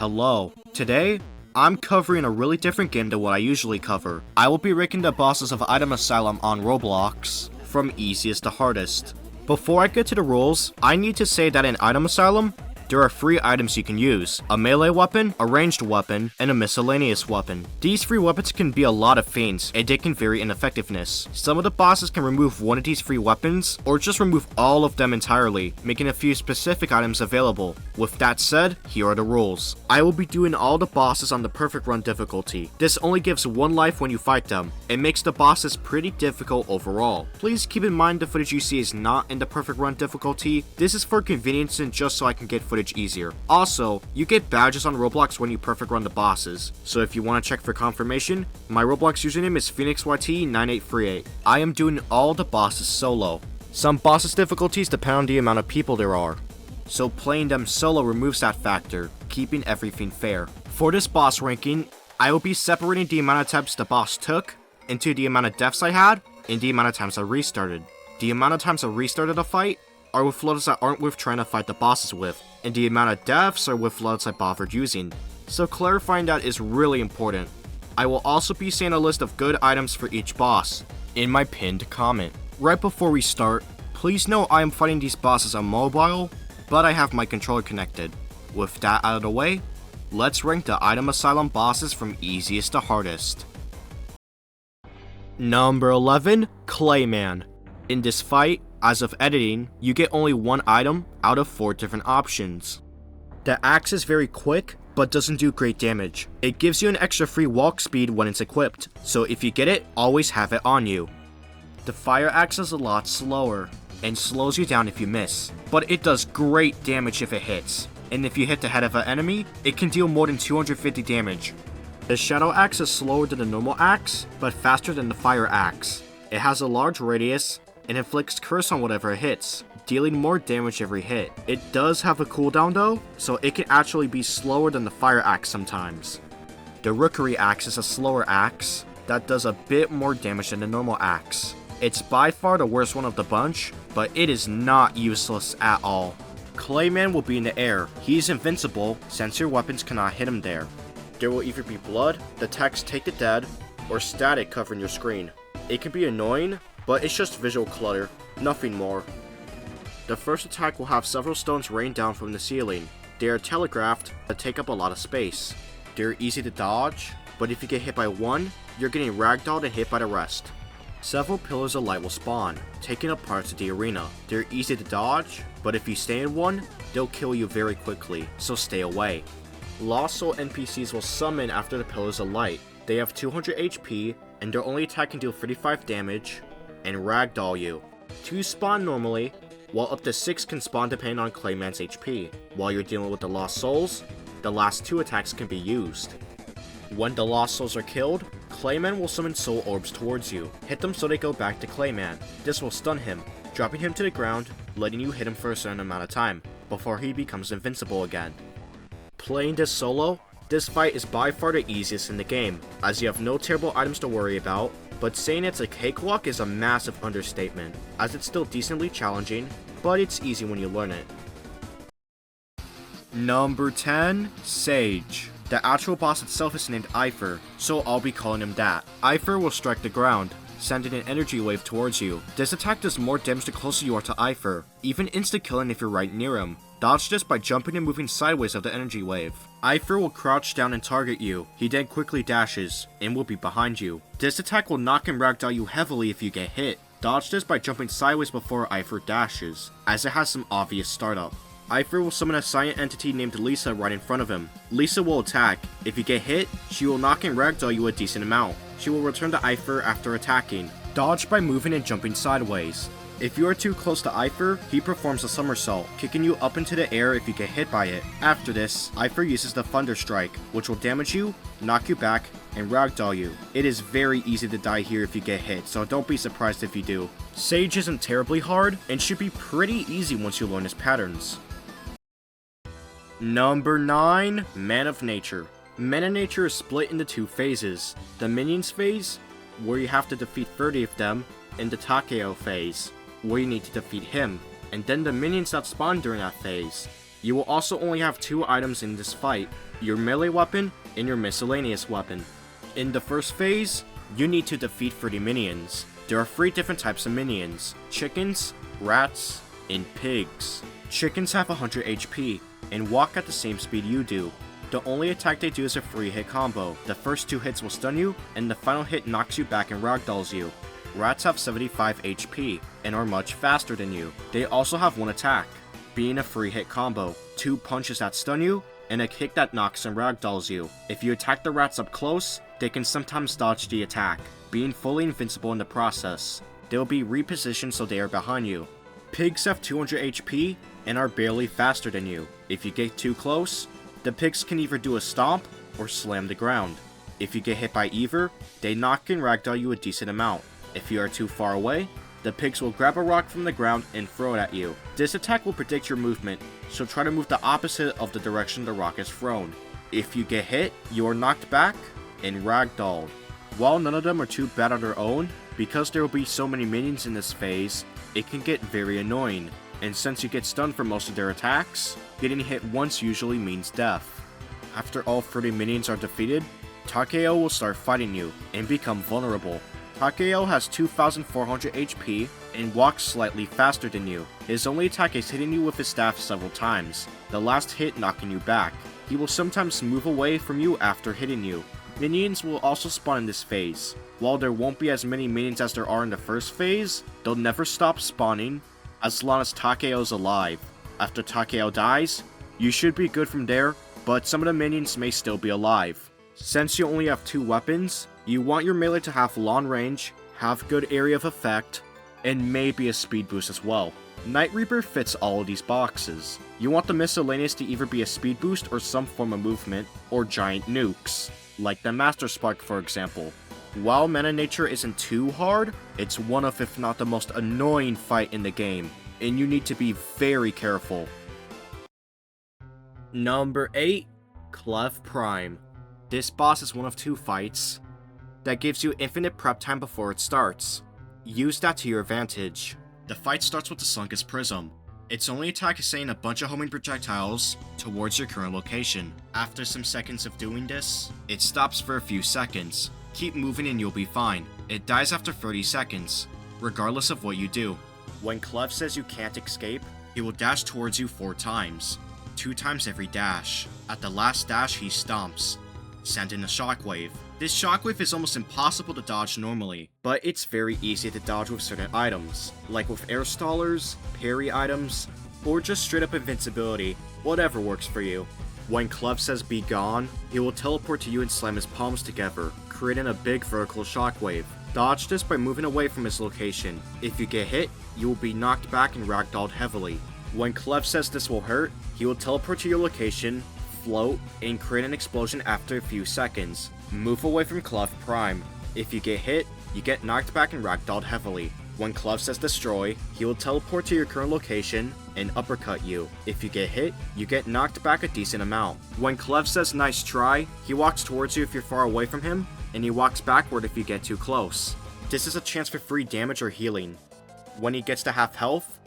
Hello. Today, I'm covering a really different game than what I usually cover. I will be ranking the bosses of Item Asylum on Roblox from easiest to hardest. Before I get to the rules, I need to say that in Item Asylum, there are 3 items you can use: a melee weapon, a ranged weapon, and a miscellaneous weapon. These 3 weapons can be a lot of things, and they can vary in effectiveness. Some of the bosses can remove one of these 3 weapons, or just remove all of them entirely, making a few specific items available. With that said, here are the rules. I will be doing all the bosses on the perfect run difficulty. This only gives 1 life when you fight them. It makes the bosses pretty difficult overall. Please keep in mind the footage you see is not in the perfect run difficulty. This is for convenience and just so I can get footage easier. Also, you get badges on Roblox when you perfect run the bosses, so if you want to check for confirmation, my Roblox username is PhoenixYT9838. I am doing all the bosses solo. Some bosses difficulties depend on the amount of people there are, so playing them solo removes that factor, keeping everything fair. For this boss ranking, I will be separating the amount of times the boss took into the amount of deaths I had and the amount of times I restarted. The amount of times I restarted a fight are with loads that aren't worth trying to fight the bosses with, and the amount of deaths are with loads I bothered using. So clarifying that is really important. I will also be saying a list of good items for each boss in my pinned comment. Right before we start, please know I am fighting these bosses on mobile, but I have my controller connected. With that out of the way, let's rank the Item Asylum bosses from easiest to hardest. Number 11, Clayman. In this fight, as of editing, you get only 1 item out of 4 different options. The axe is very quick, but doesn't do great damage. It gives you an extra free walk speed when it's equipped, so if you get it, always have it on you. The fire axe is a lot slower, and slows you down if you miss, but it does great damage if it hits, and if you hit the head of an enemy, it can deal more than 250 damage. The shadow axe is slower than the normal axe, but faster than the fire axe. It has a large radius, and inflicts curse on whatever it hits, dealing more damage every hit. It does have a cooldown though, so it can actually be slower than the fire axe sometimes. The rookery axe is a slower axe that does a bit more damage than the normal axe. It's by far the worst one of the bunch, but it is not useless at all. Clayman will be in the air. He's invincible since your weapons cannot hit him there. There will either be blood, the text "Take the Dead," or static covering your screen. It can be annoying, but it's just visual clutter, nothing more. The first attack will have several stones rain down from the ceiling. They are telegraphed but take up a lot of space. They're easy to dodge, but if you get hit by one, you're getting ragdolled and hit by the rest. Several pillars of light will spawn, taking up parts of the arena. They're easy to dodge, but if you stay in one, they'll kill you very quickly, so stay away. Lost Soul NPCs will summon after the pillars of light. They have 200 HP, and their only attack can deal 35 damage, and ragdoll you. 2 spawn normally, while up to 6 can spawn depending on Clayman's HP. While you're dealing with the Lost Souls, the last 2 attacks can be used. When the Lost Souls are killed, Clayman will summon soul orbs towards you. Hit them so they go back to Clayman. This will stun him, dropping him to the ground, letting you hit him for a certain amount of time, before he becomes invincible again. Playing this solo, this fight is by far the easiest in the game, as you have no terrible items to worry about, but saying it's a cakewalk is a massive understatement, as it's still decently challenging, but it's easy when you learn it. Number 10, Sage. The actual boss itself is named Ifer, so I'll be calling him that. Ifer will strike the ground, sending an energy wave towards you. This attack does more damage the closer you are to Ifer, even insta-killing if you're right near him. Dodge this by jumping and moving sideways of the energy wave. Ifer will crouch down and target you. He then quickly dashes, and will be behind you. This attack will knock and ragdoll you heavily if you get hit. Dodge this by jumping sideways before Ifer dashes, as it has some obvious startup. Ifer will summon a silent entity named Lisa right in front of him. Lisa will attack. If you get hit, she will knock and ragdoll you a decent amount. She will return to Ifer after attacking. Dodge by moving and jumping sideways. If you are too close to Ifer, he performs a somersault, kicking you up into the air if you get hit by it. After this, Ifer uses the Thunder Strike, which will damage you, knock you back, and ragdoll you. It is very easy to die here if you get hit, so don't be surprised if you do. Sage isn't terribly hard, and should be pretty easy once you learn his patterns. Number 9, Man of Nature. Man of Nature is split into 2 phases. The Minions phase, where you have to defeat 30 of them, and the Takeo phase, where you need to defeat him, and then the minions that spawn during that phase. You will also only have 2 items in this fight. your melee weapon, and your miscellaneous weapon. In the first phase, you need to defeat 30 minions. There are 3 different types of minions: chickens, rats, and pigs. Chickens have 100 HP and walk at the same speed you do. The only attack they do is a 3-hit combo. The first 2 hits will stun you, and the final hit knocks you back and ragdolls you. Rats have 75 HP and are much faster than you. They also have 1 attack, being a 3-hit combo: 2 punches that stun you, and a kick that knocks and ragdolls you. If you attack the rats up close, they can sometimes dodge the attack, being fully invincible in the process. They will be repositioned so they are behind you. Pigs have 200 HP and are barely faster than you. If you get too close, the pigs can either do a stomp or slam the ground. If you get hit by either, they knock and ragdoll you a decent amount. If you are too far away, the pigs will grab a rock from the ground and throw it at you. This attack will predict your movement, so try to move the opposite of the direction the rock is thrown. If you get hit, you are knocked back and ragdolled. While none of them are too bad on their own, because there will be so many minions in this phase, it can get very annoying, and since you get stunned for most of their attacks, getting hit once usually means death. After all 30 minions are defeated, Takeo will start fighting you and become vulnerable. Takeo has 2400 HP and walks slightly faster than you. His only attack is hitting you with his staff several times, the last hit knocking you back. He will sometimes move away from you after hitting you. Minions will also spawn in this phase. While there won't be as many minions as there are in the first phase, they'll never stop spawning as long as Takeo's alive. After Takeo dies, you should be good from there, but some of the minions may still be alive. Since you only have 2 weapons, you want your melee to have long range, have good area of effect, and maybe a speed boost as well. Night Reaper fits all of these boxes. You want the miscellaneous to either be a speed boost or some form of movement, or giant nukes, like the Master Spark for example. While Meta Nature isn't too hard, it's one of if not the most annoying fight in the game, and you need to be very careful. Number 8, Klev Prime. This boss is one of 2 fights that gives you infinite prep time before it starts. Use that to your advantage. The fight starts with the Sunkus Prism. Its only attack is sending a bunch of homing projectiles towards your current location. After some seconds of doing this, it stops for a few seconds. Keep moving and you'll be fine. It dies after 30 seconds, regardless of what you do. When Klev says you can't escape, he will dash towards you 4 times. 2 times every dash. At the last dash he stomps, sending a shockwave. This shockwave is almost impossible to dodge normally, but it's very easy to dodge with certain items, like with air stallers, parry items, or just straight up invincibility, whatever works for you. When Klev says be gone, he will teleport to you and slam his palms together, creating a big vertical shockwave. Dodge this by moving away from his location. If you get hit, you will be knocked back and ragdolled heavily. When Klev says this will hurt, he will teleport to your location, float, and create an explosion after a few seconds. Move away from Klev Prime. If you get hit, you get knocked back and ragdolled heavily. When Klev says destroy, he will teleport to your current location and uppercut you. If you get hit, you get knocked back a decent amount. When Klev says nice try, he walks towards you if you're far away from him, and he walks backward if you get too close. This is a chance for free damage or healing. When he gets to half health,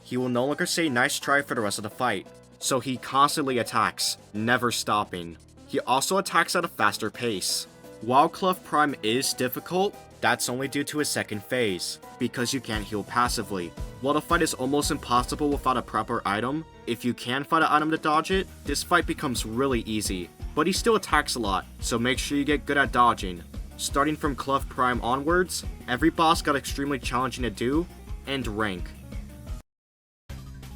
he will no longer say nice try for the rest of the fight, so he constantly attacks, never stopping. He also attacks at a faster pace. While Klev Prime is difficult, that's only due to his second phase, because you can't heal passively. While the fight is almost impossible without a proper item, if you can find an item to dodge it, this fight becomes really easy. But he still attacks a lot, so make sure you get good at dodging. Starting from Klev Prime onwards, every boss got extremely challenging to do, and rank.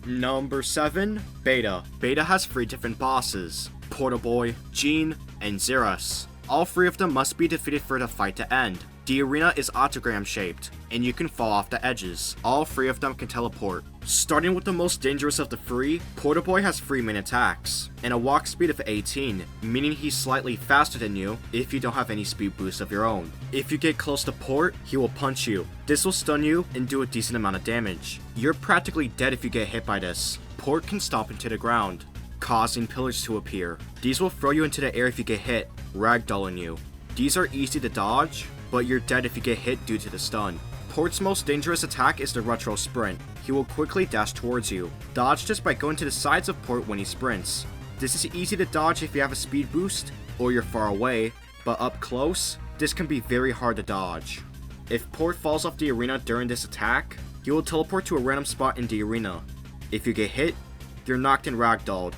Number 7, Beta. Beta has 3 different bosses: Portaboy, Gene, and Xeris. All 3 of them must be defeated for the fight to end. The arena is octagram shaped, and you can fall off the edges. All 3 of them can teleport. Starting with the most dangerous of the 3, Portaboy has 3 main attacks, and a walk speed of 18, meaning he's slightly faster than you if you don't have any speed boosts of your own. If you get close to Port, he will punch you. This will stun you and do a decent amount of damage. You're practically dead if you get hit by this. Port can stomp into the ground, causing pillars to appear. These will throw you into the air if you get hit, ragdolling you. These are easy to dodge, but you're dead if you get hit due to the stun. Port's most dangerous attack is the retro sprint. He will quickly dash towards you. Dodge this by going to the sides of Port when he sprints. This is easy to dodge if you have a speed boost or you're far away, but up close, this can be very hard to dodge. If Port falls off the arena during this attack, he will teleport to a random spot in the arena. If you get hit, you're knocked and ragdolled.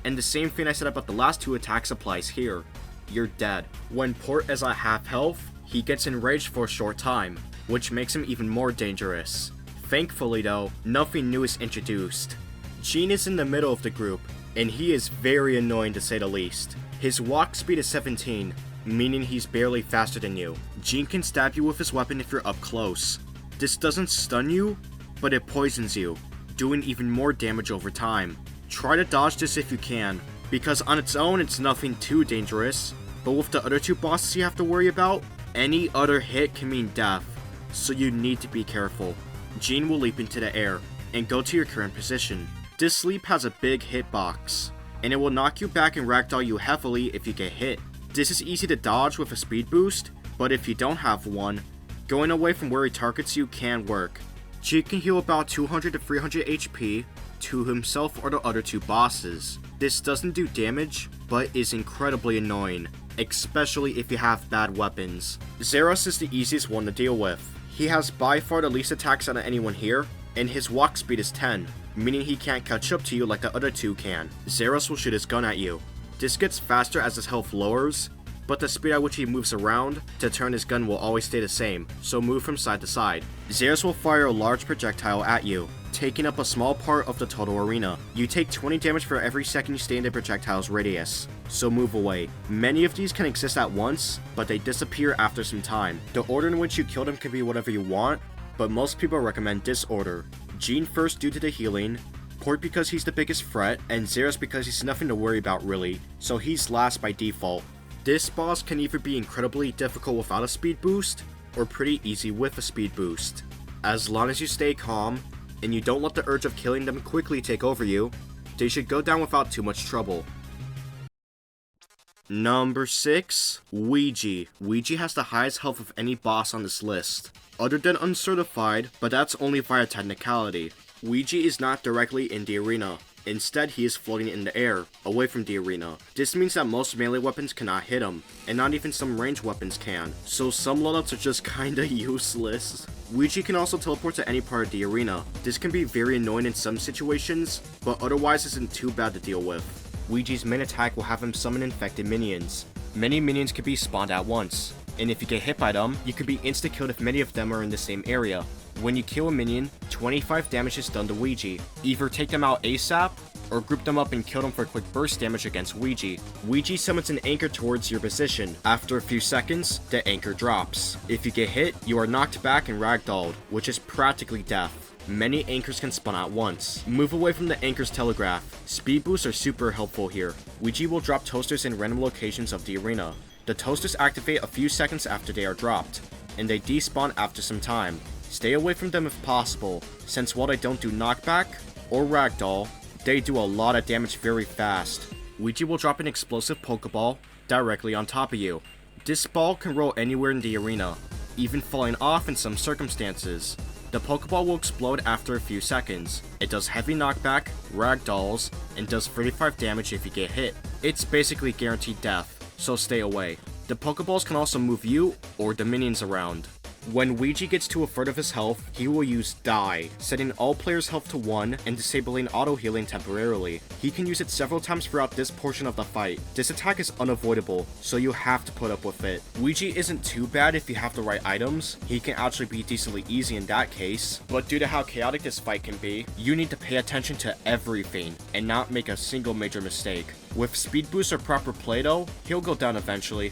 And the same thing I said about the last two attacks applies here. You're dead. When Port is at half health, he gets enraged for a short time, which makes him even more dangerous. Thankfully though, nothing new is introduced. Gene is in the middle of the group, and he is very annoying to say the least. His walk speed is 17, meaning he's barely faster than you. Gene can stab you with his weapon if you're up close. This doesn't stun you, but it poisons you, doing even more damage over time. Try to dodge this if you can, because on its own it's nothing too dangerous, but with the other two bosses you have to worry about, any other hit can mean death, so you need to be careful. Gene will leap into the air, and go to your current position. This leap has a big hitbox, and it will knock you back and ragdoll you heavily if you get hit. This is easy to dodge with a speed boost, but if you don't have one, going away from where he targets you can work. Gene can heal about 200 to 300 HP to himself or the other two bosses. This doesn't do damage, but is incredibly annoying, especially if you have bad weapons. Zeros is the easiest one to deal with. He has by far the least attacks out of anyone here, and his walk speed is 10, meaning he can't catch up to you like the other two can. Zeros will shoot his gun at you. This gets faster as his health lowers, but the speed at which he moves around to turn his gun will always stay the same, so move from side to side. Zeros will fire a large projectile at you, taking up a small part of the total arena. You take 20 damage for every second you stay in the projectile's radius, so move away. Many of these can exist at once, but they disappear after some time. The order in which you kill them can be whatever you want, but most people recommend this order. Gene first due to the healing, Port because he's the biggest threat, and Zeros because he's nothing to worry about really, so he's last by default. This boss can either be incredibly difficult without a speed boost, or pretty easy with a speed boost. As long as you stay calm, and you don't let the urge of killing them quickly take over you, they should go down without too much trouble. Number 6, Weegee. Weegee has the highest health of any boss on this list, other than Uncertified, but that's only via technicality. Weegee is not directly in the arena. Instead, he is floating in the air, away from the arena. This means that most melee weapons cannot hit him, and not even some ranged weapons can, so some loadouts are just kinda useless. Weegee can also teleport to any part of the arena. This can be very annoying in some situations, but otherwise isn't too bad to deal with. Weegee's main attack will have him summon infected minions. Many minions can be spawned at once, and if you get hit by them, you can be insta-killed if many of them are in the same area. When you kill a minion, 25 damage is done to Weegee. Either take them out ASAP, or group them up and kill them for quick burst damage against Weegee. Weegee summons an anchor towards your position. After a few seconds, the anchor drops. If you get hit, you are knocked back and ragdolled, which is practically death. Many anchors can spawn at once. Move away from the anchor's telegraph. Speed boosts are super helpful here. Weegee will drop toasters in random locations of the arena. The toasters activate a few seconds after they are dropped, and they despawn after some time. Stay away from them if possible, since while they don't do knockback or ragdoll, they do a lot of damage very fast. Weegee will drop an explosive Pokeball directly on top of you. This ball can roll anywhere in the arena, even falling off in some circumstances. The Pokeball will explode after a few seconds. It does heavy knockback, ragdolls, and does 35 damage if you get hit. It's basically guaranteed death, so stay away. The Pokeballs can also move you or the minions around. When Weegee gets to a third of his health, he will use Die, setting all players' health to 1 and disabling auto-healing temporarily. He can use it several times throughout this portion of the fight. This attack is unavoidable, so you have to put up with it. Weegee isn't too bad if you have the right items. He can actually be decently easy in that case, but due to how chaotic this fight can be, you need to pay attention to everything and not make a single major mistake. With speed boost or proper play though, he'll go down eventually.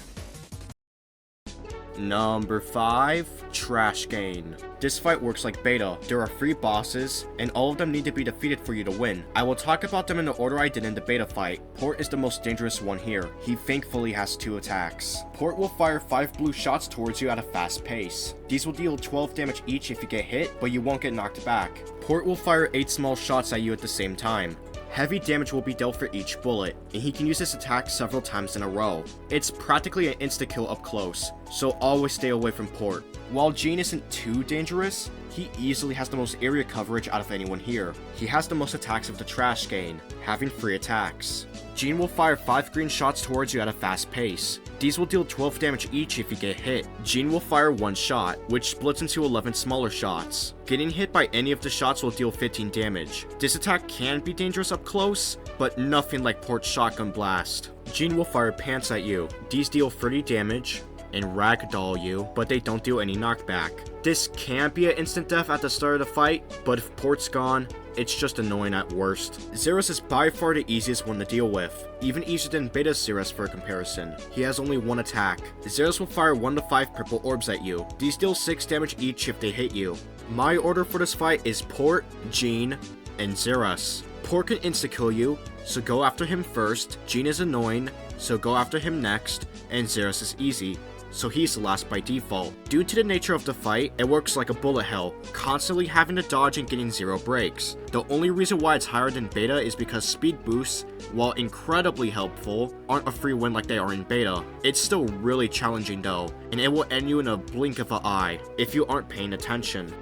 Number 5, Trash Gain. This fight works like beta. There are 3 bosses, and all of them need to be defeated for you to win. I will talk about them in the order I did in the beta fight. Port is the most dangerous one here. He thankfully has 2 attacks. Port will fire 5 blue shots towards you at a fast pace. These will deal 12 damage each if you get hit, but you won't get knocked back. Port will fire 8 small shots at you at the same time. Heavy damage will be dealt for each bullet, and he can use this attack several times in a row. It's practically an insta-kill up close, so always stay away from Port. While Gene isn't too dangerous, he easily has the most area coverage out of anyone here. He has the most attacks of the trash gang, having 3 attacks. Gene will fire 5 green shots towards you at a fast pace. These will deal 12 damage each if you get hit. Gene will fire 1 shot, which splits into 11 smaller shots. Getting hit by any of the shots will deal 15 damage. This attack can be dangerous up close, but nothing like Port's shotgun blast. Gene will fire pants at you. These deal 30 damage and ragdoll you, but they don't deal any knockback. This can be an instant death at the start of the fight, but if Port's gone, it's just annoying at worst. Xeris is by far the easiest one to deal with, even easier than Beta Xeris for comparison. He has only 1 attack. Xeris will fire 1 to 5 purple orbs at you. These deal 6 damage each if they hit you. My order for this fight is Port, Gene, and Xeris. Port can insta-kill you, so go after him first. Gene is annoying, so go after him next, and Xeris is easy, so he's the last by default. Due to the nature of the fight, it works like a bullet hell, constantly having to dodge and getting 0 breaks. The only reason why it's higher than Beta is because speed boosts, while incredibly helpful, aren't a free win like they are in Beta. It's still really challenging though, and it will end you in a blink of an eye if you aren't paying attention.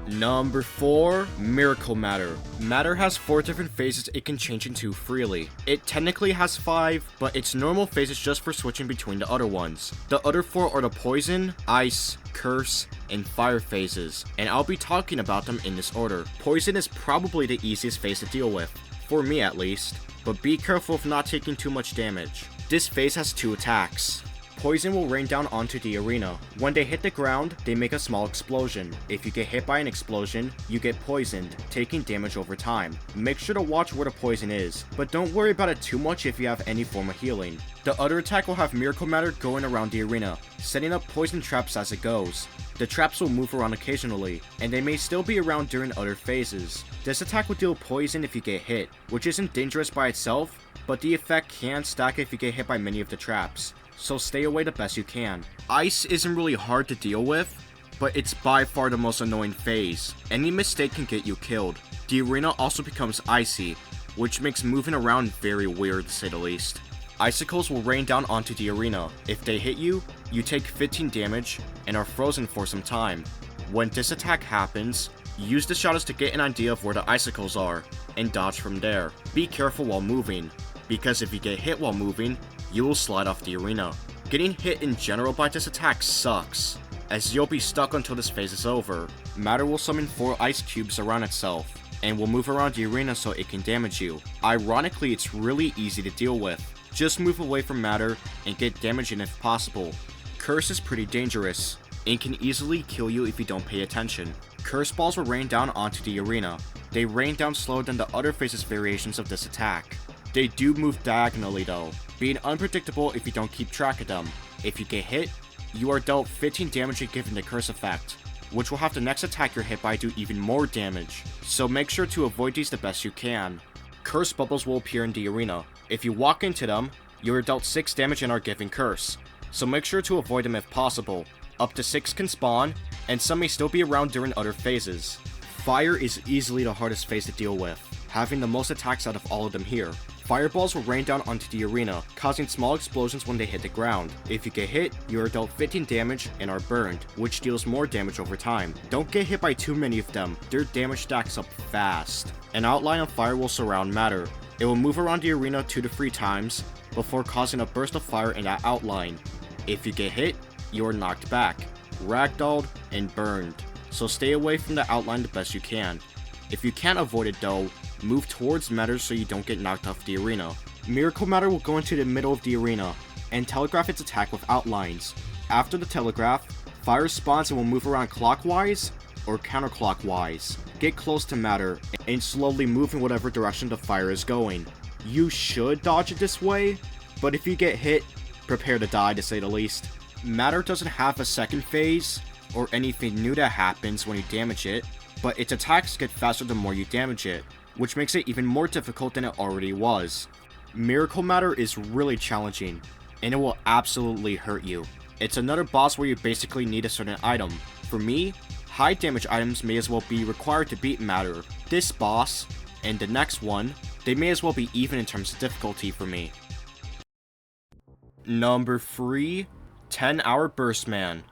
Number 4, Miracle Matter. Matter has 4 different phases it can change into freely. It technically has 5, but its normal phase is just for switching between the other ones. The other 4 are the Poison, Ice, Curse, and Fire phases, and I'll be talking about them in this order. Poison is probably the easiest phase to deal with, for me at least, but be careful of not taking too much damage. This phase has 2 attacks. Poison will rain down onto the arena. When they hit the ground, they make a small explosion. If you get hit by an explosion, you get poisoned, taking damage over time. Make sure to watch where the poison is, but don't worry about it too much if you have any form of healing. The other attack will have Miracle Matter going around the arena, setting up poison traps as it goes. The traps will move around occasionally, and they may still be around during other phases. This attack will deal poison if you get hit, which isn't dangerous by itself, but the effect can stack if you get hit by many of the traps, so stay away the best you can. Ice isn't really hard to deal with, but it's by far the most annoying phase. Any mistake can get you killed. The arena also becomes icy, which makes moving around very weird to say the least. Icicles will rain down onto the arena. If they hit you, you take 15 damage and are frozen for some time. When this attack happens, use the shadows to get an idea of where the icicles are, and dodge from there. Be careful while moving, because if you get hit while moving, you will slide off the arena. Getting hit in general by this attack sucks, as you'll be stuck until this phase is over. Matter will summon 4 ice cubes around itself, and will move around the arena so it can damage you. Ironically, it's really easy to deal with. Just move away from Matter and get damage in if possible. Curse is pretty dangerous, and can easily kill you if you don't pay attention. Curse balls will rain down onto the arena. They rain down slower than the other phases variations of this attack. They do move diagonally though, being unpredictable if you don't keep track of them. If you get hit, you are dealt 15 damage and given the curse effect, which will have the next attack you're hit by do even more damage, so make sure to avoid these the best you can. Curse bubbles will appear in the arena. If you walk into them, you are dealt 6 damage and are given curse, so make sure to avoid them if possible. Up to 6 can spawn, and some may still be around during other phases. Fire is easily the hardest phase to deal with, having the most attacks out of all of them here. Fireballs will rain down onto the arena, causing small explosions when they hit the ground. If you get hit, you are dealt 15 damage and are burned, which deals more damage over time. Don't get hit by too many of them, their damage stacks up fast. An outline of fire will surround Matter. It will move around the arena 2 to 3 times, before causing a burst of fire in that outline. If you get hit, you are knocked back, ragdolled, and burned, so stay away from the outline the best you can. If you can't avoid it though, move towards Matter so you don't get knocked off the arena. Miracle Matter will go into the middle of the arena, and telegraph its attack with outlines. After the telegraph, fire spawns and will move around clockwise or counterclockwise. Get close to Matter, and slowly move in whatever direction the fire is going. You should dodge it this way, but if you get hit, prepare to die to say the least. Matter doesn't have a second phase, or anything new that happens when you damage it, but its attacks get faster the more you damage it, which makes it even more difficult than it already was. Miracle Matter is really challenging, and it will absolutely hurt you. It's another boss where you basically need a certain item. For me, high damage items may as well be required to beat Matter. This boss, And the next one, they may as well be even in terms of difficulty for me. Number 3, 10-hour Burst Man.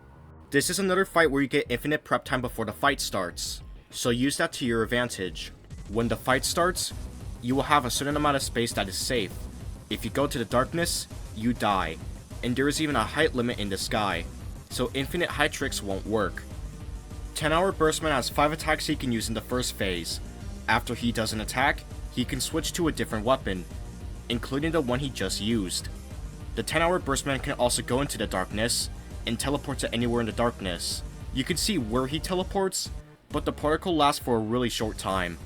This is another fight where you get infinite prep time before the fight starts, so use that to your advantage. When the fight starts, you will have a certain amount of space that is safe. If you go to the darkness, you die, and there is even a height limit in the sky, so infinite height tricks won't work. 10-hour Burstman has 5 attacks he can use in the first phase. After he does an attack, he can switch to a different weapon, including the one he just used. The 10-hour Burstman can also go into the darkness and teleport to anywhere in the darkness. You can see where he teleports, but the particle lasts for a really short time.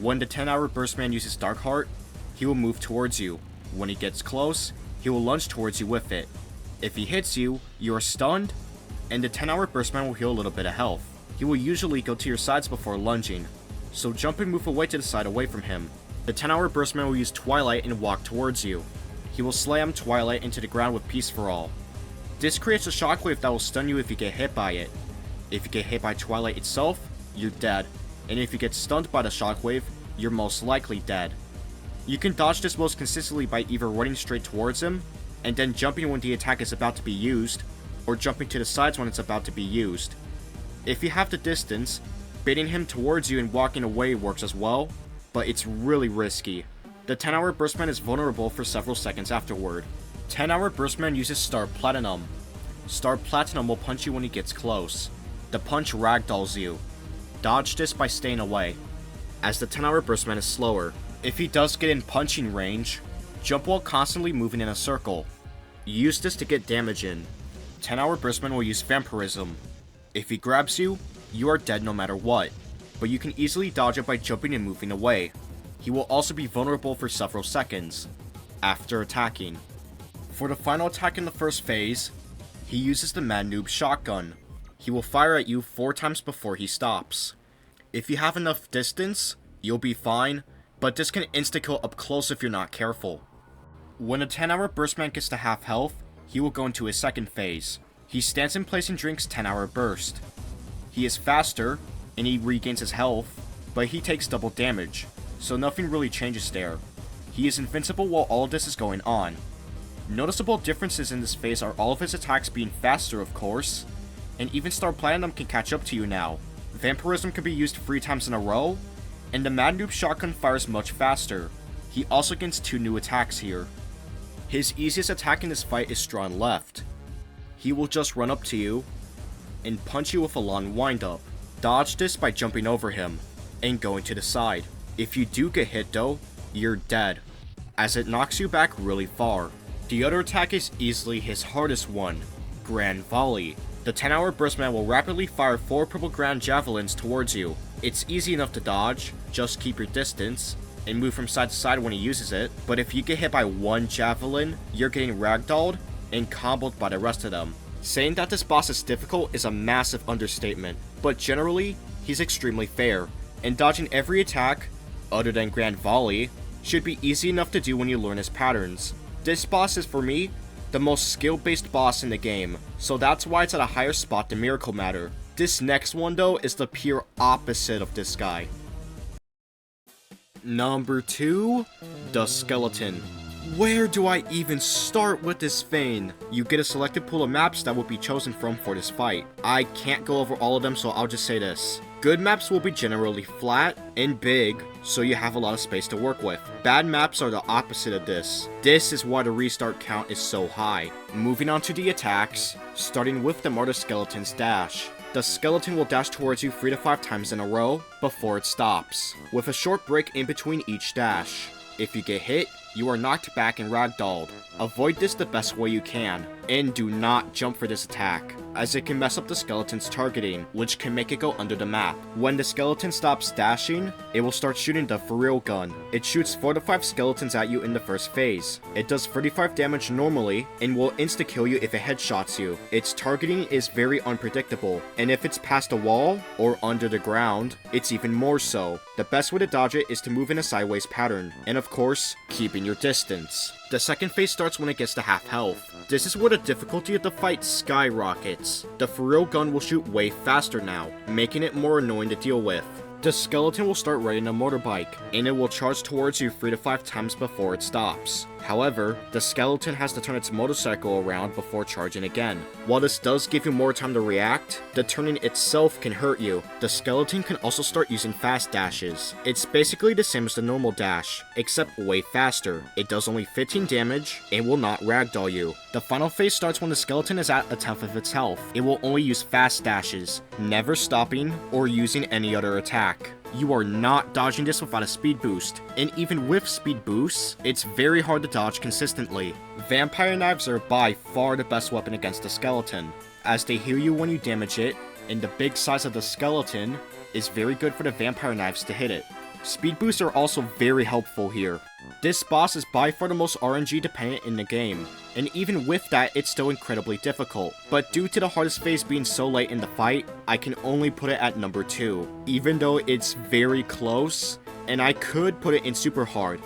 When the 10-hour Burstman uses Dark Heart, he will move towards you. When he gets close, he will lunge towards you with it. If he hits you, you are stunned, and the 10-hour Burstman will heal a little bit of health. He will usually go to your sides before lunging, so jump and move away to the side away from him. The 10-hour Burstman will use Twilight and walk towards you. He will slam Twilight into the ground with Peace for All. This creates a shockwave that will stun you if you get hit by it. If you get hit by Twilight itself, you're dead, and if you get stunned by the shockwave, you're most likely dead. You can dodge this most consistently by either running straight towards him, and then jumping when the attack is about to be used, or jumping to the sides when it's about to be used. If you have the distance, baiting him towards you and walking away works as well, but it's really risky. The 10-hour Burstman is vulnerable for several seconds afterward. 10-hour Burstman uses Star Platinum. Star Platinum will punch you when he gets close. The punch ragdolls you. Dodge this by staying away, as the 10-hour Burstman is slower. If he does get in punching range, jump while constantly moving in a circle. Use this to get damage in. 10-hour Burstman will use Vampirism. If he grabs you, you are dead no matter what, but you can easily dodge it by jumping and moving away. He will also be vulnerable for several seconds, after attacking. For the final attack in the first phase, he uses the Mad Noob Shotgun. He will fire at you 4 times before he stops. If you have enough distance, you'll be fine, but this can insta-kill up close if you're not careful. When a 10-hour Burstman gets to half health, he will go into his second phase. He stands in place and drinks 10-hour Burst. He is faster, and he regains his health, but he takes double damage, so nothing really changes there. He is invincible while all of this is going on. Noticeable differences in this phase are all of his attacks being faster, of course, and even Star Platinum can catch up to you now. Vampirism can be used 3 times in a row, and the Mad Noob Shotgun fires much faster. He also gets 2 new attacks here. His easiest attack in this fight is Strong Left. He will just run up to you and punch you with a long windup. Dodge this by jumping over him and going to the side. If you do get hit though, you're dead, as it knocks you back really far. The other attack is easily his hardest one, Grand Volley. The 10-hour Burstman will rapidly fire 4 purple Grand Javelins towards you. It's easy enough to dodge, just keep your distance, and move from side to side when he uses it, but if you get hit by 1 Javelin, you're getting ragdolled and comboed by the rest of them. Saying that this boss is difficult is a massive understatement, but generally, he's extremely fair, and dodging every attack, other than Grand Volley, should be easy enough to do when you learn his patterns. This boss is, for me, the most skill-based boss in the game, so that's why it's at a higher spot than Miracle Matter. This next one though is the pure opposite of this guy. Number 2, the Skeleton. Where do I even start with this vein? You get a selected pool of maps that will be chosen from for this fight. I can't go over all of them, so I'll just say this. Good maps will be generally flat and big, so you have a lot of space to work with. Bad maps are the opposite of this. This is why the restart count is so high. Moving on to the attacks, starting with the Martyr Skeleton's dash. The skeleton will dash towards you 3 to 5 times in a row before it stops, with a short break in between each dash. If you get hit, you are knocked back and ragdolled. Avoid this the best way you can, and do not jump for this attack, as it can mess up the skeleton's targeting, which can make it go under the map. When the skeleton stops dashing, it will start shooting the for real gun. It shoots 4 to 5 skeletons at you in the first phase. It does 35 damage normally, and will insta-kill you if it headshots you. Its targeting is very unpredictable, and if it's past a wall, or under the ground, it's even more so. The best way to dodge it is to move in a sideways pattern, and of course, keeping your distance. The second phase starts when it gets to half health. This is where the difficulty of the fight skyrockets. The for real gun will shoot way faster now, making it more annoying to deal with. The skeleton will start riding a motorbike, and it will charge towards you 3 to 5 times before it stops. However, the skeleton has to turn its motorcycle around before charging again. While this does give you more time to react, the turning itself can hurt you. The skeleton can also start using fast dashes. It's basically the same as the normal dash, except way faster. It does only 15 damage, and will not ragdoll you. The final phase starts when the skeleton is at a tenth of its health. It will only use fast dashes, never stopping or using any other attack. You are not dodging this without a speed boost, and even with speed boosts, it's very hard to dodge consistently. Vampire knives are by far the best weapon against the skeleton, as they heal you when you damage it, and the big size of the skeleton is very good for the vampire knives to hit it. Speed boosts are also very helpful here. This boss is by far the most RNG dependent in the game, and even with that, it's still incredibly difficult. But due to the hardest phase being so late in the fight, I can only put it at number 2, even though it's very close, and I could put it in super hard.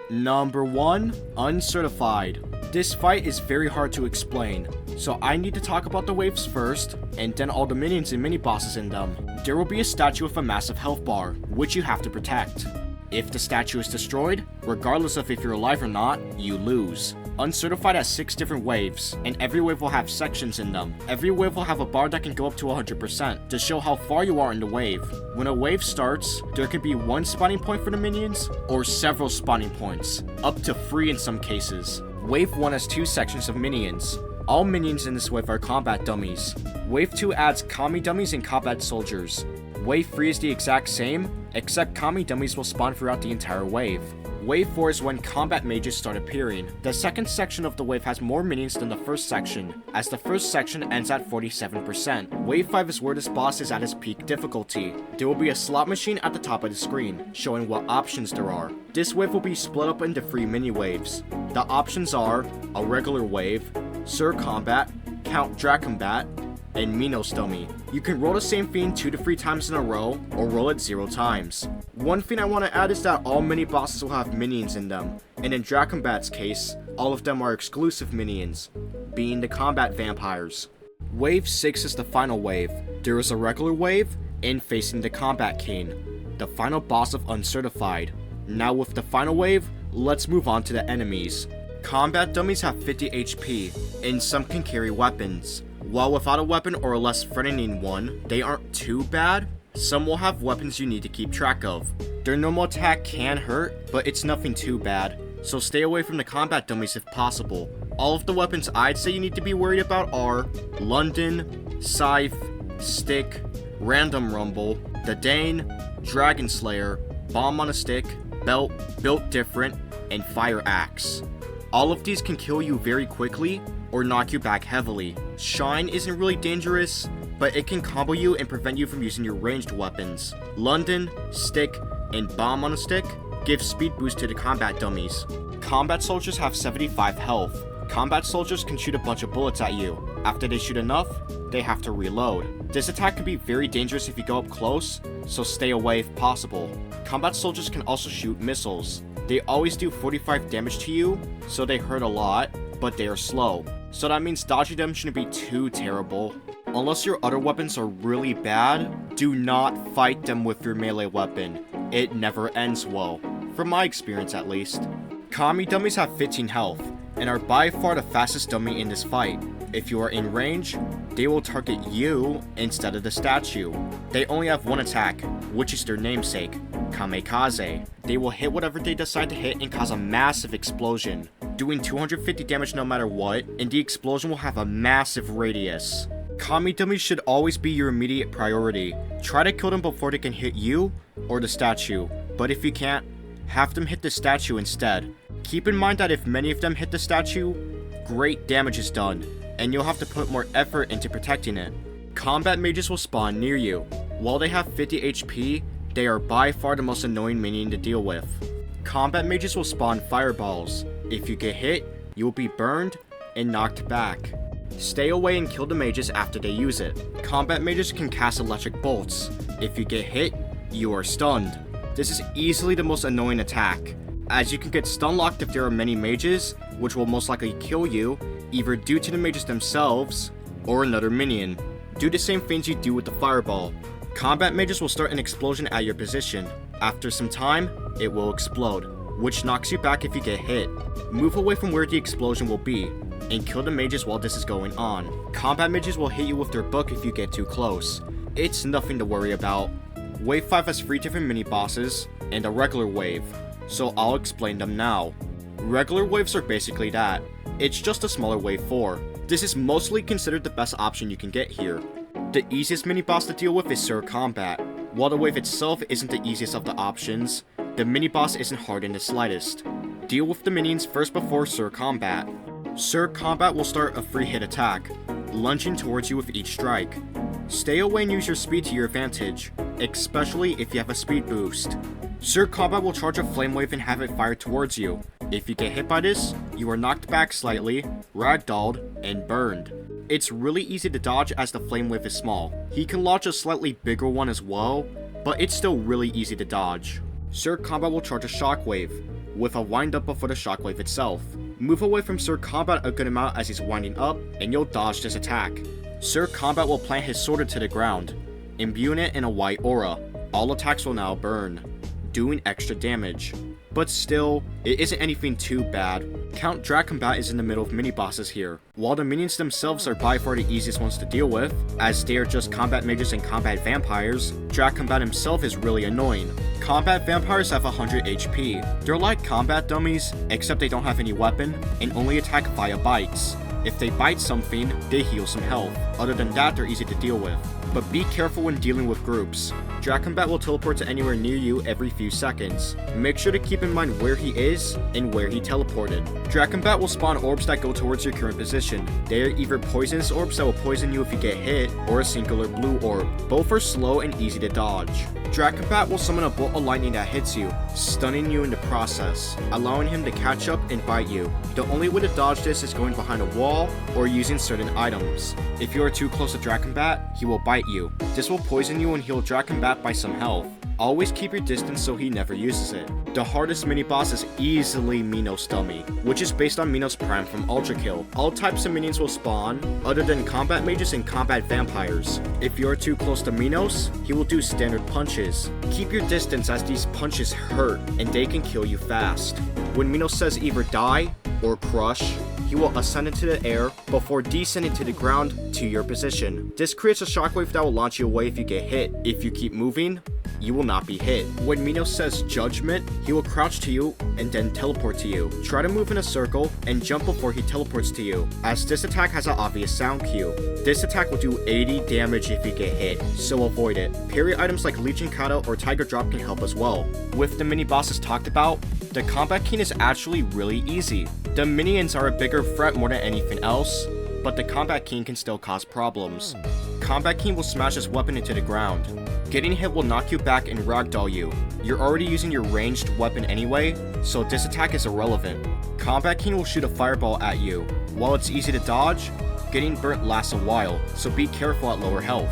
Number 1, Uncertified. This fight is very hard to explain, so I need to talk about the waves first, and then all the minions and mini-bosses in them. There will be a statue with a massive health bar, which you have to protect. If the statue is destroyed, regardless of if you're alive or not, you lose. Uncertified has 6 different waves, and every wave will have sections in them. Every wave will have a bar that can go up to 100% to show how far you are in the wave. When a wave starts, there could be 1 spawning point for the minions, or several spawning points, up to 3 in some cases. Wave 1 has 2 sections of minions. All minions in this wave are combat dummies. Wave 2 adds commie dummies and combat soldiers. Wave 3 is the exact same, except commie dummies will spawn throughout the entire wave. Wave 4 is when combat mages start appearing. The second section of the wave has more minions than the first section, as the first section ends at 47%. Wave 5 is where this boss is at his peak difficulty. There will be a slot machine at the top of the screen, showing what options there are. This wave will be split up into 3 mini waves. The options are a regular wave, Sir Combat, Count Dracombat, and Minos Dummy. You can roll the same thing 2 to 3 times in a row, or roll it 0 times. One thing I want to add is that all mini bosses will have minions in them, and in Dracombat's case, all of them are exclusive minions, being the combat vampires. Wave 6 is the final wave. There is a regular wave, and facing the combat king, the final boss of Uncertified. Now with the final wave, let's move on to the enemies. Combat dummies have 50 HP, and some can carry weapons. While without a weapon or a less threatening one, they aren't too bad. Some will have weapons you need to keep track of. Their normal attack can hurt, but it's nothing too bad, so stay away from the combat dummies if possible. All of the weapons I'd say you need to be worried about are London, Scythe, Stick, Random Rumble, the Dane, Dragon Slayer, Bomb on a Stick, Belt, Built Different, and Fire Axe. All of these can kill you very quickly, or knock you back heavily. Shine isn't really dangerous, but it can combo you and prevent you from using your ranged weapons. London, Stick, and Bomb on a Stick give speed boost to the combat dummies. Combat soldiers have 75 health. Combat soldiers can shoot a bunch of bullets at you. After they shoot enough, they have to reload. This attack can be very dangerous if you go up close, so stay away if possible. Combat soldiers can also shoot missiles. They always do 45 damage to you, so they hurt a lot, but they are slow. So that means dodging them shouldn't be too terrible. Unless your other weapons are really bad, do not fight them with your melee weapon. It never ends well, from my experience at least. Commie dummies have 15 health, and are by far the fastest dummy in this fight. If you are in range, they will target you instead of the statue. They only have 1 attack, which is their namesake, Kamikaze. They will hit whatever they decide to hit and cause a massive explosion, doing 250 damage no matter what, and the explosion will have a massive radius. Commie dummies should always be your immediate priority. Try to kill them before they can hit you or the statue, but if you can't, have them hit the statue instead. Keep in mind that if many of them hit the statue, great damage is done, and you'll have to put more effort into protecting it. Combat mages will spawn near you. While they have 50 HP, they are by far the most annoying minion to deal with. Combat mages will spawn fireballs. If you get hit, you will be burned and knocked back. Stay away and kill the mages after they use it. Combat mages can cast electric bolts. If you get hit, you are stunned. This is easily the most annoying attack, as you can get stun locked if there are many mages, which will most likely kill you, either due to the mages themselves or another minion. Do the same things you do with the fireball. Combat mages will start an explosion at your position. After some time, it will explode, which knocks you back if you get hit. Move away from where the explosion will be, and kill the mages while this is going on. Combat mages will hit you with their book if you get too close. It's nothing to worry about. Wave 5 has 3 different mini-bosses, and a regular wave, so I'll explain them now. Regular waves are basically that. It's just a smaller wave 4. This is mostly considered the best option you can get here. The easiest mini-boss to deal with is Sir Combat. While the wave itself isn't the easiest of the options, the mini-boss isn't hard in the slightest. Deal with the minions first before Sir Combat. Sir Combat will start a free hit attack, lunging towards you with each strike. Stay away and use your speed to your advantage, especially if you have a speed boost. Sir Combat will charge a flame wave and have it fire towards you. If you get hit by this, you are knocked back slightly, ragdolled, and burned. It's really easy to dodge as the flame wave is small. He can launch a slightly bigger one as well, but it's still really easy to dodge. Sir Combat will charge a shockwave, with a wind up before the shockwave itself. Move away from Sir Combat a good amount as he's winding up, and you'll dodge this attack. Sir Combat will plant his sword into the ground, imbuing it in a white aura. All attacks will now burn, doing extra damage. But still, it isn't anything too bad. Count Dracombat is in the middle of mini-bosses here. While the minions themselves are by far the easiest ones to deal with, as they are just combat mages and combat vampires, Dracombat himself is really annoying. Combat vampires have 100 HP. They're like combat dummies, except they don't have any weapon, and only attack via bites. If they bite something, they heal some health. Other than that, they're easy to deal with. But be careful when dealing with groups. Dracombat will teleport to anywhere near you every few seconds. Make sure to keep in mind where he is and where he teleported. Dracombat will spawn orbs that go towards your current position. They are either poisonous orbs that will poison you if you get hit, or a singular blue orb. Both are slow and easy to dodge. Dracombat will summon a bolt of lightning that hits you, stunning you in the process, allowing him to catch up and bite you. The only way to dodge this is going behind a wall or using certain items. If you are too close to Dracombat, he will bite you. This will poison you and heal Dracombat by some health. Always keep your distance so he never uses it. The hardest mini-boss is easily Minos Dummy, which is based on Minos Prime from Ultra Kill. All types of minions will spawn, other than combat mages and combat vampires. If you are too close to Minos, he will do standard punches. Keep your distance as these punches hurt, and they can kill you fast. When Minos says either die or crush, he will ascend into the air before descending to the ground to your position. This creates a shockwave that will launch you away if you get hit. If you keep moving, you will not be hit. When Minos says judgment, he will crouch to you and then teleport to you. Try to move in a circle and jump before he teleports to you, as this attack has an obvious sound cue. This attack will do 80 damage if you get hit, so avoid it. Parry items like Legion Kata or Tiger Drop can help as well. With the mini bosses talked about, the Combat King is actually really easy. The minions are a bigger threat more than anything else, but the Combat King can still cause problems. Combat King will smash his weapon into the ground. Getting hit will knock you back and ragdoll you. You're already using your ranged weapon anyway, so this attack is irrelevant. Combat King will shoot a fireball at you. While it's easy to dodge, getting burnt lasts a while, so be careful at lower health.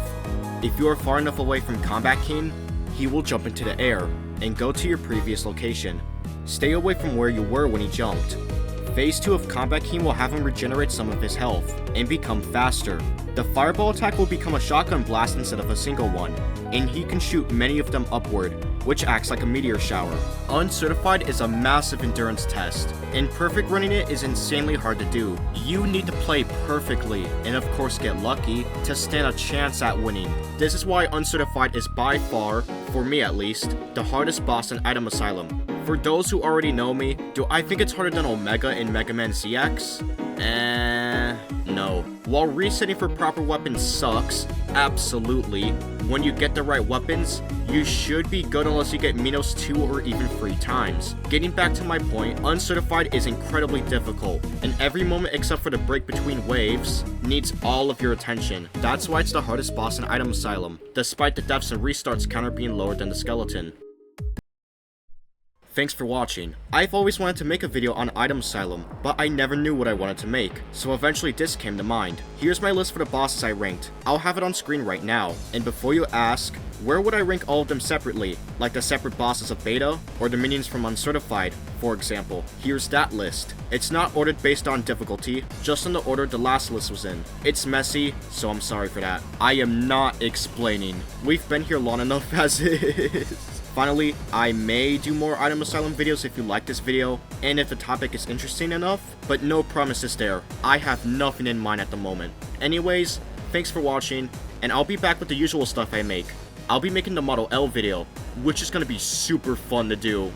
If you are far enough away from Combat King, he will jump into the air and go to your previous location. Stay away from where you were when he jumped. Phase 2 of Combat King will have him regenerate some of his health and become faster. The fireball attack will become a shotgun blast instead of a single one, and he can shoot many of them upward, which acts like a meteor shower. Uncertified is a massive endurance test, and perfect running it is insanely hard to do. You need to play perfectly, and of course get lucky, to stand a chance at winning. This is why Uncertified is by far, for me at least, the hardest boss in Item Asylum. For those who already know me, do I think it's harder than Omega in Mega Man ZX? No. While resetting for proper weapons sucks, absolutely, when you get the right weapons, you should be good unless you get Minos 2 or even 3 times. Getting back to my point, Uncertified is incredibly difficult, and every moment except for the break between waves needs all of your attention. That's why it's the hardest boss in Item Asylum, despite the deaths and restarts counter being lower than the skeleton. Thanks for watching. I've always wanted to make a video on Item Asylum, but I never knew what I wanted to make, so eventually this came to mind. Here's my list for the bosses I ranked. I'll have it on screen right now, and before you ask, where would I rank all of them separately, like the separate bosses of Beta, or the minions from Uncertified, for example? Here's that list. It's not ordered based on difficulty, just in the order the last list was in. It's messy, so I'm sorry for that. I am not explaining. We've been here long enough as is. Finally, I may do more Item Asylum videos if you like this video, and if the topic is interesting enough, but no promises there. I have nothing in mind at the moment. Anyways, thanks for watching, and I'll be back with the usual stuff I make. I'll be making the Model L video, which is gonna be super fun to do.